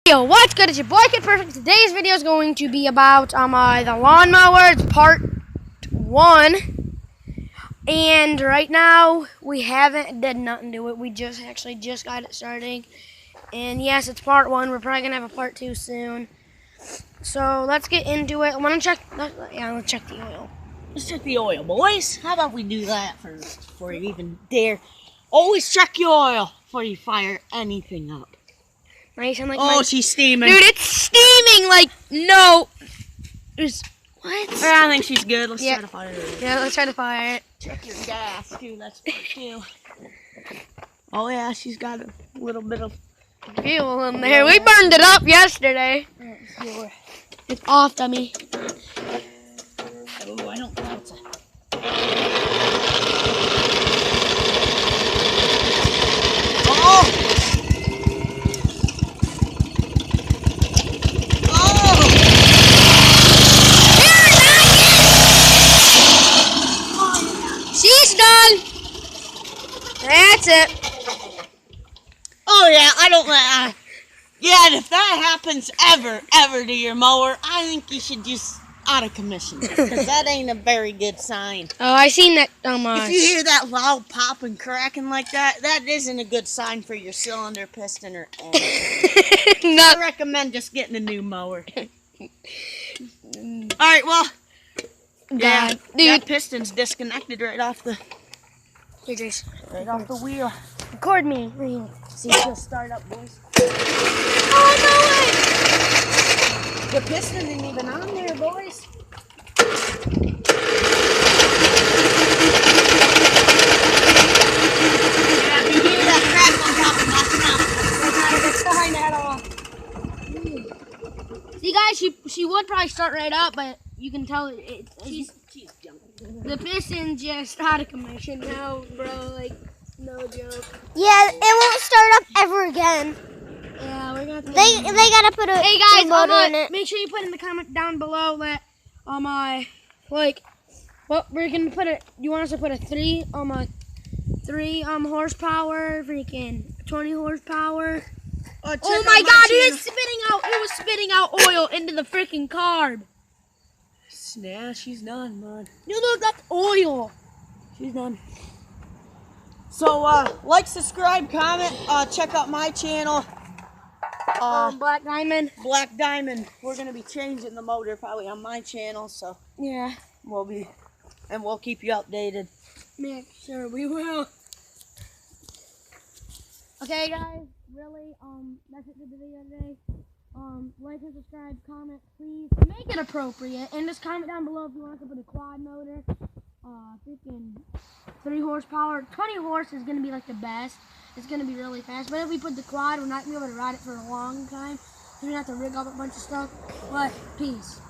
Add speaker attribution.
Speaker 1: Yo, what's good? It's your boy Kid Perfect. Today's video is going to be about the lawnmower. It's part 1. And right now we haven't did nothing to it. We just got it starting. And yes, it's part 1. We're probably gonna have a part 2 soon. So let's get into it. I want to check. Let's check the oil.
Speaker 2: Let's check the oil, boys. How about we do that first before you even dare? Always check your oil before you fire anything up.
Speaker 1: Nice and like.
Speaker 2: Oh, she's steaming.
Speaker 1: Dude, it's steaming like no. There's what?
Speaker 2: I think she's good. Let's try to fire it.
Speaker 1: Yeah, let's try to fire it.
Speaker 2: Check your gas too. That's part 2. Oh yeah, she's got a little bit of
Speaker 1: fuel in there. We burned it up yesterday. It's off, dummy.
Speaker 2: Oh, I don't think it's
Speaker 1: She's done. That's it.
Speaker 2: Oh yeah, I don't. Yeah, and if that happens ever to your mower, I think you should just out of commission because that ain't a very good sign.
Speaker 1: Oh, I seen that.
Speaker 2: If you hear that loud pop and cracking like that, that isn't a good sign for your cylinder, piston, or anything. I recommend just getting a new mower. All right, well. Yeah, that piston's disconnected right off the wheel.
Speaker 1: Record me.
Speaker 2: See, she'll start up, boys.
Speaker 1: Oh
Speaker 2: no way! The piston isn't even on there, boys. Yeah, if you hear that crack on top of that's not a good sign at all.
Speaker 1: See, guys, she would probably start right up, but you can tell she's jumping. The piston's just out of commission now, bro. Like, no joke.
Speaker 3: Yeah, it won't start up ever again.
Speaker 1: Yeah, we're gonna.
Speaker 3: They gotta put a.
Speaker 1: Hey guys,
Speaker 3: motor in it.
Speaker 1: Make sure you put in the comment down below that what we're gonna put it. You want us to put a 3 horsepower, freaking 20 horsepower. Oh my God! It was spitting out oil into the freaking carb.
Speaker 2: Yeah, she's done, man.
Speaker 1: You look, that's oil.
Speaker 2: She's done. So, like, subscribe, comment, check out my channel.
Speaker 1: Black Diamond.
Speaker 2: Black Diamond. We're gonna be changing the motor probably on my channel, so
Speaker 1: yeah,
Speaker 2: we'll keep you updated.
Speaker 1: Make sure we will. Okay, guys. Really, that's it for the video today. Like and subscribe, comment, please. Make it appropriate, and just comment down below if you want to put a quad motor. Freaking 3 horsepower. 20 horse is gonna be like the best. It's gonna be really fast. But if we put the quad, we're not gonna be able to ride it for a long time. We're gonna have to rig up a bunch of stuff. But peace.